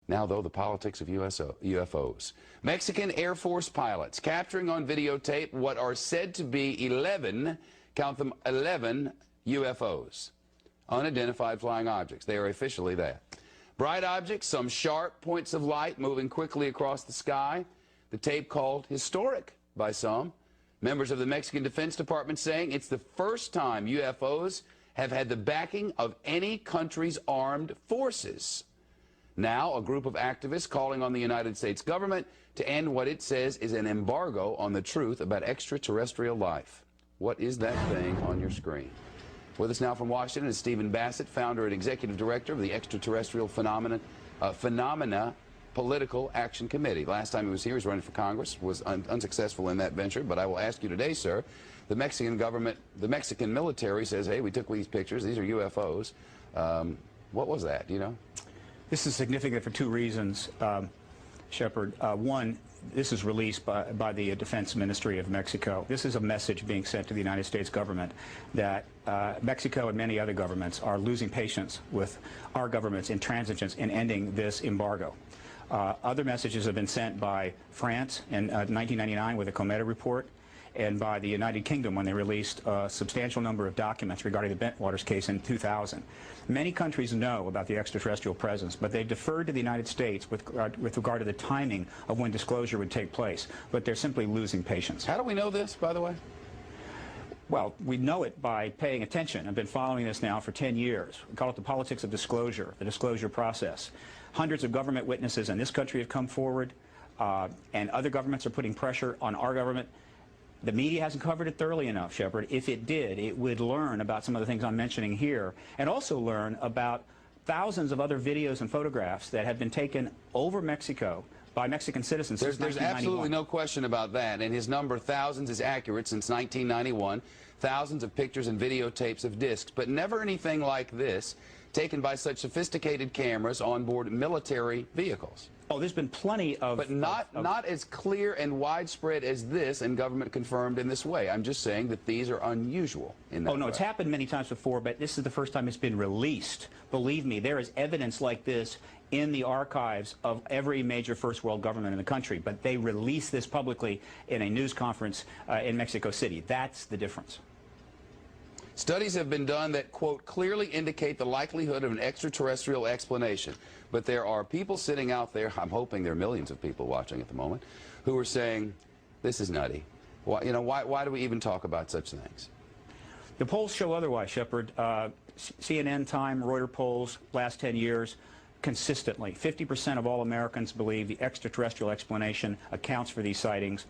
Now, though, the politics of UFOs. Mexican Air Force pilots capturing on videotape what are said to be 11, count them, 11 UFOs, unidentified flying objects. They are officially that. Bright objects, some sharp points of light moving quickly across the sky. The tape called historic by some. Members of the Mexican Defense Department saying it's the first time UFOs have had the backing of any country's armed forces. Now, a group of activists calling on the United States government to end what it says is an embargo on the truth about extraterrestrial life. What is that thing on your screen? With us now from Washington is Stephen Bassett, founder and executive director of the Extraterrestrial Phenomena Political Action Committee. Last time he was here, he was running for Congress, was unsuccessful in that venture. But I will ask you today, sir, the Mexican government, the Mexican military says, hey, we took these pictures, these are UFOs. What was that, do you know? This is significant for two reasons, Shepard. One, this is released by the Defense Ministry of Mexico. This is a message being sent to the United States government that Mexico and many other governments are losing patience with our government's intransigence in ending this embargo. Other messages have been sent by France in 1999 with the Cometa report, and by the United Kingdom when they released a substantial number of documents regarding the Bentwaters case in 2000. Many countries know about the extraterrestrial presence, but they deferred to the United States with regard to the timing of when disclosure would take place. But they're simply losing patience. How do we know this, by the way? Well, we know it by paying attention. I've been following this now for 10 years. We call it the politics of disclosure, the disclosure process. Hundreds of government witnesses in this country have come forward, and other governments are putting pressure on our government. The media hasn't covered it thoroughly enough, Shepard. If it did, it would learn about some of the things I'm mentioning here, and also learn about thousands of other videos and photographs that have been taken over Mexico by Mexican citizens since 1991. There's absolutely no question about that, and his number, thousands, is accurate since 1991. Thousands of pictures and videotapes of discs, but never anything like this, taken by such sophisticated cameras on board military vehicles. Oh, there's been plenty of... But not as clear and widespread as this, and government confirmed in this way. I'm just saying that these are unusual in that way. Oh, no, it's happened many times before, but this is the first time it's been released. Believe me, there is evidence like this in the archives of every major first world government in the country, but they release this publicly in a news conference in Mexico City. That's the difference. Studies have been done that, quote, clearly indicate the likelihood of an extraterrestrial explanation. But there are people sitting out there, I'm hoping there are millions of people watching at the moment, who are saying, this is nutty. Why, why do we even talk about such things? The polls show otherwise, Shepard. CNN, Time, Reuters polls, last 10 years, consistently, 50% of all Americans believe the extraterrestrial explanation accounts for these sightings.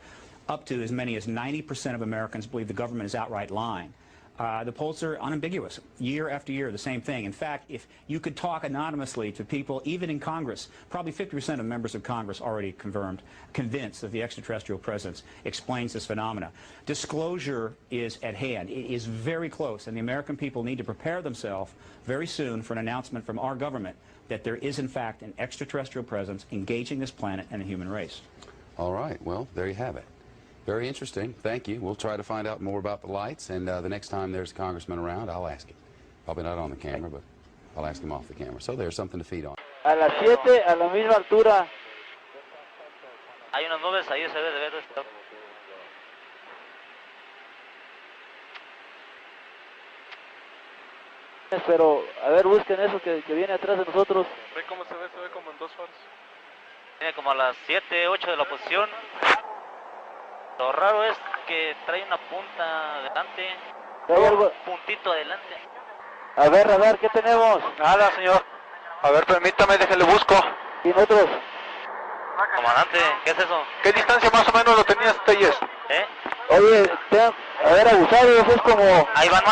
Up to as many as 90% of Americans believe the government is outright lying. The polls are unambiguous, year after year, the same thing. In fact, if you could talk anonymously to people, even in Congress, probably 50% of members of Congress already convinced that the extraterrestrial presence explains this phenomena. Disclosure is at hand. It is very close, and the American people need to prepare themselves very soon for an announcement from our government that there is, in fact, an extraterrestrial presence engaging this planet and the human race. All right. Well, there you have it. Very interesting. Thank you. We'll try to find out more about the lights, and the next time there's a congressman around, I'll ask him. Probably not on the camera, but I'll ask him off the camera. So there's something to feed on. A las 7, a la misma altura. Hay unas nubes ahí, se ve de ver esto. Pero, a ver, busquen eso que viene atrás de nosotros. ¿Ve cómo se ve? Se ve como en dos faros. Viene como a las 7, 8 de la posición. Lo raro es que trae una punta adelante, un puntito adelante. A ver, ¿qué tenemos? Nada, señor. A ver, permítame, déjale busco. ¿Y nosotros? Comandante, ¿qué es eso? ¿Qué distancia más o menos lo tenías, Telles? Oye, a ver, abusados, es como... Ahí van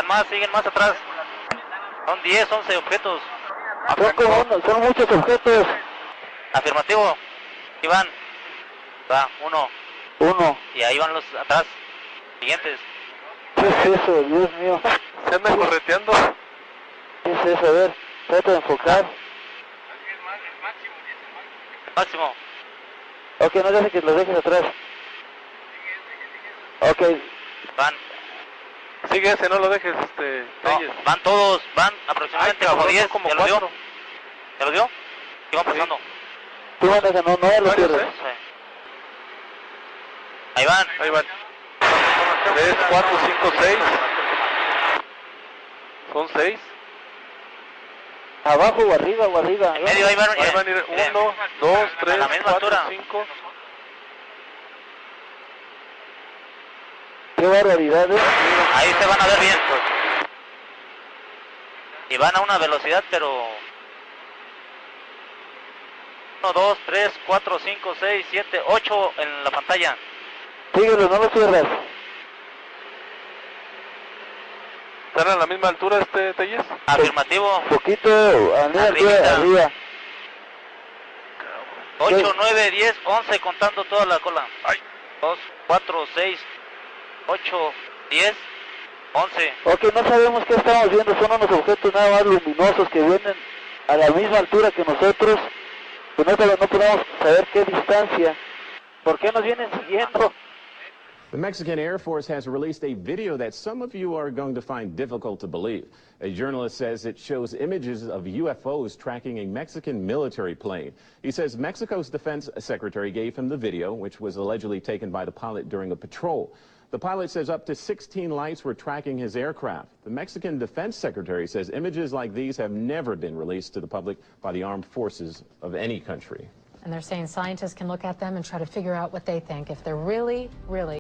más, siguen más atrás. Son 10, 11 objetos. Son muchos objetos. Afirmativo. Ahí van. Va, uno. Y ahí van los atrás, siguientes. ¿Qué es eso? Dios mío. Se anda correteando. ¿Qué es eso? A ver, trata de enfocar. Máximo. Ok, no dejes que los dejes atrás. Ok. Van. Sigue ese, no lo dejes, No, van todos, van aproximadamente como 10. Como ¿Ya lo dio? 4. ¿Ya lo dio? Y van pasando. Tú manejas, no lo pierdes. Sí. Ahí van. Ahí van. 3, 4, 5, 6. Son 6. ¿Abajo o arriba o arriba? En medio ahí van. Ahí van a ir 1, 2, 3, a la misma 4, altura. 5. Qué barbaridad, ¿eh? Ahí se van a ver bien. Y van a una velocidad, pero... 1, 2, 3, 4, 5, 6, 7, 8 en la pantalla. Síguelo, no lo pierdas. ¿Están a la misma altura Telles? Afirmativo. Poquito, Arribita. arriba. 8, 9, 10, 11 contando toda la cola. 2, 4, 6, 8, 10, 11. Ok, no sabemos qué estamos viendo, son unos objetos nada más luminosos que vienen a la misma altura que nosotros. Pero no podemos saber qué distancia. ¿Por qué nos vienen siguiendo? The Mexican Air Force has released a video that some of you are going to find difficult to believe. A journalist says it shows images of UFOs tracking a Mexican military plane. He says Mexico's defense secretary gave him the video, which was allegedly taken by the pilot during a patrol. The pilot says up to 16 lights were tracking his aircraft. The Mexican defense secretary says images like these have never been released to the public by the armed forces of any country. And they're saying scientists can look at them and try to figure out what they think. If they're really, really